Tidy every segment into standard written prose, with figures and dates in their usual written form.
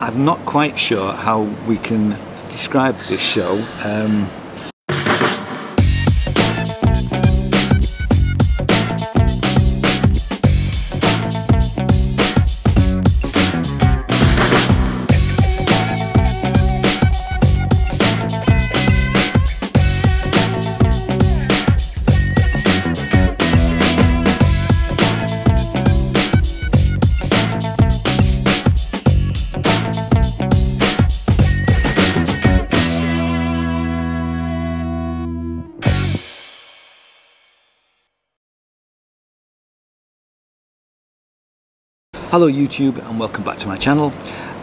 I'm not quite sure how we can describe this show. Hello YouTube and welcome back to my channel.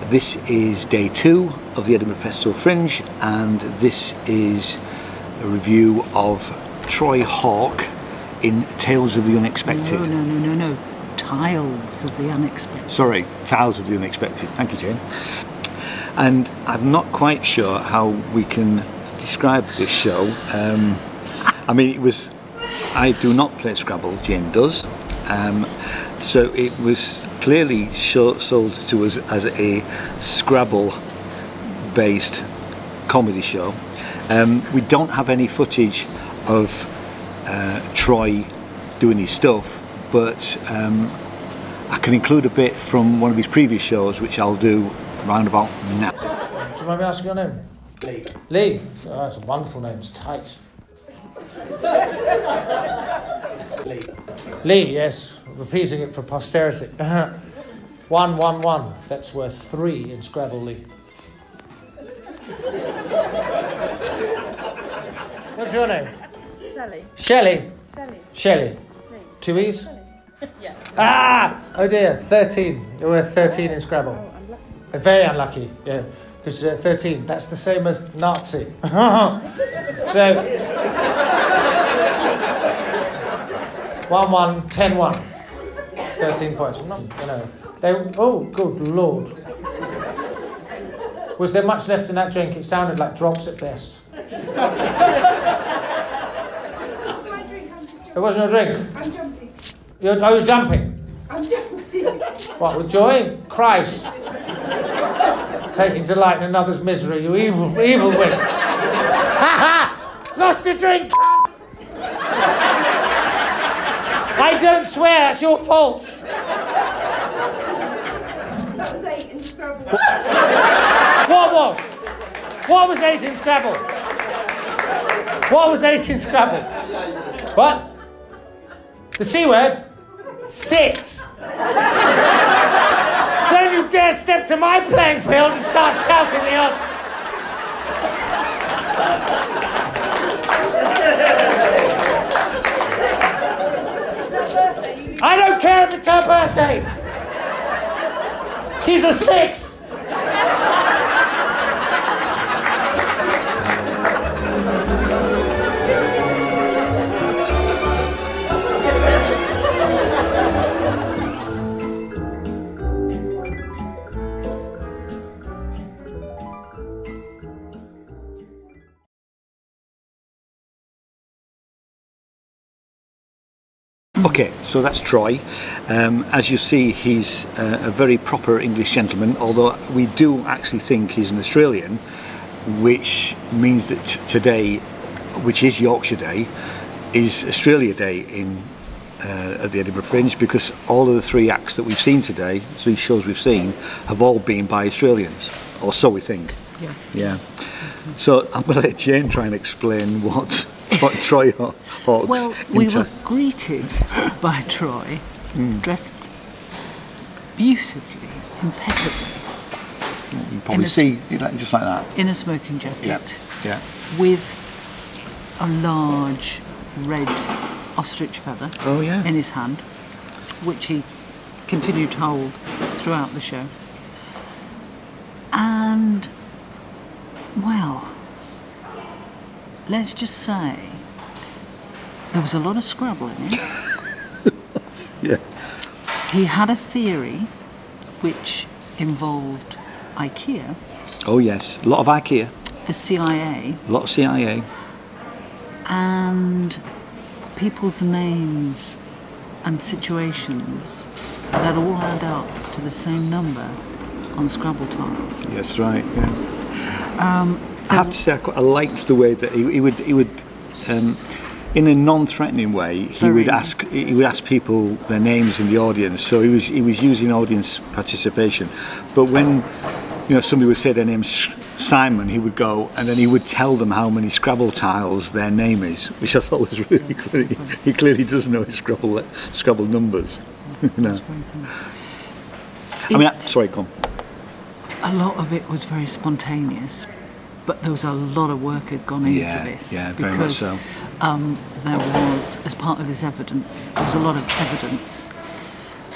This is day 2 of the Edinburgh Festival Fringe, and this is a review of Troy Hawke in Tales of the Unexpected. No. Tiles of the Unexpected. Sorry, Tiles of the Unexpected. Thank you, Jane. And I'm not quite sure how we can describe this show. I mean, I do not play Scrabble, Jane does. So it was clearly sold to us as a Scrabble-based comedy show. We don't have any footage of Troy doing his stuff, but I can include a bit from one of his previous shows, which I'll do round about now. Do you mind me asking your name? Lee. Lee? Oh, that's a wonderful name, it's tight. Lee. Lee, yes. Repeating it for posterity. 1, 1, 1. That's worth 3 in Scrabble, Lee. What's your name? Shelley. Shelley. Shelley. Shelley. Lee. 2 E's? Shelley. Yeah. Ah! Oh dear, 13. You're worth 13 in Scrabble. Oh, I'm lucky. Very unlucky, yeah. Because 13, that's the same as Nazi. So... 1, 1, 10, 1. 13 points. No, oh, good Lord. Was there much left in that drink? It sounded like drops at best. There wasn't a drink? I'm jumping. I was jumping? I'm jumping. What, with joy? Christ. Taking delight in another's misery, you evil witch. Ha ha! Lost a drink! I don't swear, that's your fault. That was 8 in Scrabble. What was 8 in Scrabble? What was 8 in Scrabble? What? The C word? 6. Don't you dare step to my playing field and start shouting the odds. I don't care if it's her birthday. She's a 6. Okay, so that's Troy. As you see, he's a very proper English gentleman, although we do actually think he's an Australian, which means that today, which is Yorkshire Day, is Australia Day at the Edinburgh Fringe, because all of the 3 acts that we've seen today, 3 shows we've seen, have all been by Australians, or so we think. Yeah. So I'm going to let Jane try and explain what Troy Hawke's. Well, we were greeted by Troy, dressed beautifully, impeccably. You can probably see, just like that. In a smoking jacket. Yeah. With a large red ostrich feather in his hand, which he continued to hold throughout the show. And, well, let's just say there was a lot of Scrabble in it. Yeah. He had a theory which involved IKEA. Oh yes, a lot of IKEA. The CIA. A lot of CIA. And people's names and situations that all add up to the same number on Scrabble tiles. Yes, right. Yeah. I have to say, I liked the way that he would in a non-threatening way, he would ask people their names in the audience. So he was using audience participation. But when somebody would say their name's Simon, he would go and then he would tell them how many Scrabble tiles their name is, which I thought was really good. He clearly does know his Scrabble numbers. Sorry, come on. A lot of it was very spontaneous, but there was a lot of work had gone into this. Yeah, very much so. There was, as part of his evidence, there was a lot of evidence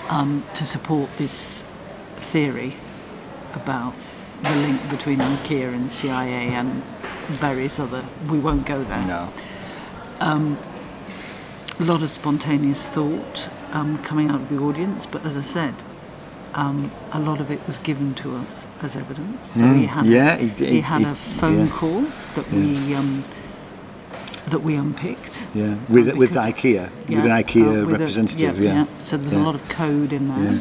to support this theory about the link between IKEA and CIA and various other. We won't go there. No. A lot of spontaneous thought coming out of the audience, but as I said, a lot of it was given to us as evidence. So he had a phone call that we unpicked. Yeah, with IKEA, with an IKEA representative. So there was a lot of code in there.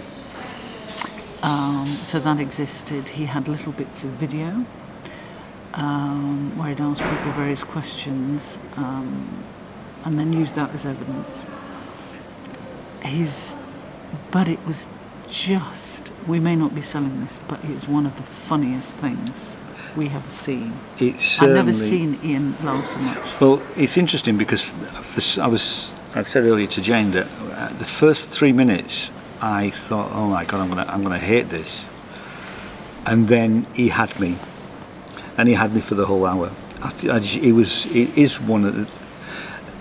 So that existed. He had little bits of video where he'd ask people various questions and then used that as evidence. But it was just, we may not be selling this, but it's one of the funniest things we have seen. I've never seen Ian laugh so much. Well, it's interesting because I said earlier to Jane that the first 3 minutes I thought, oh my God, I'm gonna hate this, and then he had me, and he had me for the whole hour. It is one of the.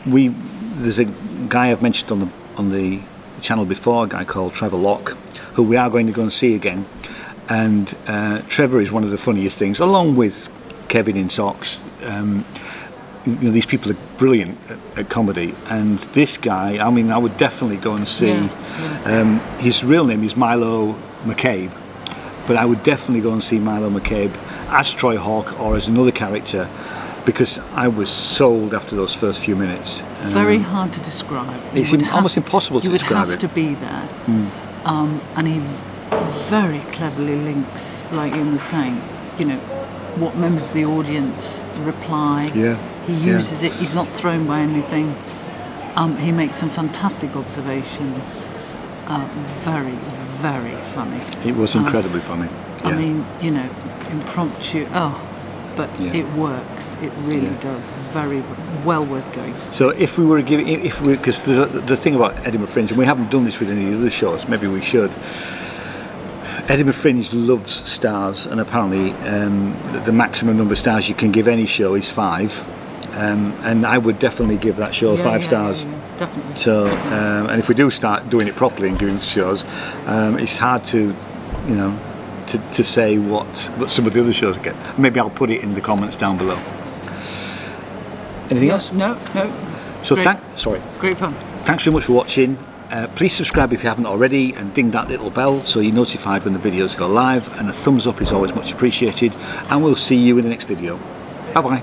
There's a guy I've mentioned on the channel before, a guy called Trevor Locke, who we are going to go and see again. And Trevor is one of the funniest things, along with Kevin in Socks. These people are brilliant at comedy, and this guy, I would definitely go and see. His real name is Milo McCabe, but I would definitely go and see Milo McCabe as Troy Hawke or as another character, because I was sold after those first few minutes. Very hard to describe. It's almost impossible to describe it. You would have to be there. And he very cleverly links, like Ian was saying, what members of the audience reply. He uses it. He's not thrown by anything. He makes some fantastic observations. Very, very funny. It was incredibly funny. I mean, impromptu. But it works. It really does. Very well worth going to see. So if we were giving, because the thing about Edinburgh Fringe, and we haven't done this with any other shows, maybe we should. Edinburgh Fringe loves stars, and apparently the maximum number of stars you can give any show is 5. And I would definitely give that show 5 stars. Yeah, definitely. So, and if we do start doing it properly and giving shows, it's hard to, to say what some of the other shows get. Maybe I'll put it in the comments down below. Anything else? No. So Great fun. Thanks very much for watching. Please subscribe if you haven't already, and ding that little bell so you're notified when the videos go live, and a thumbs up is always much appreciated, and we'll see you in the next video. Bye bye.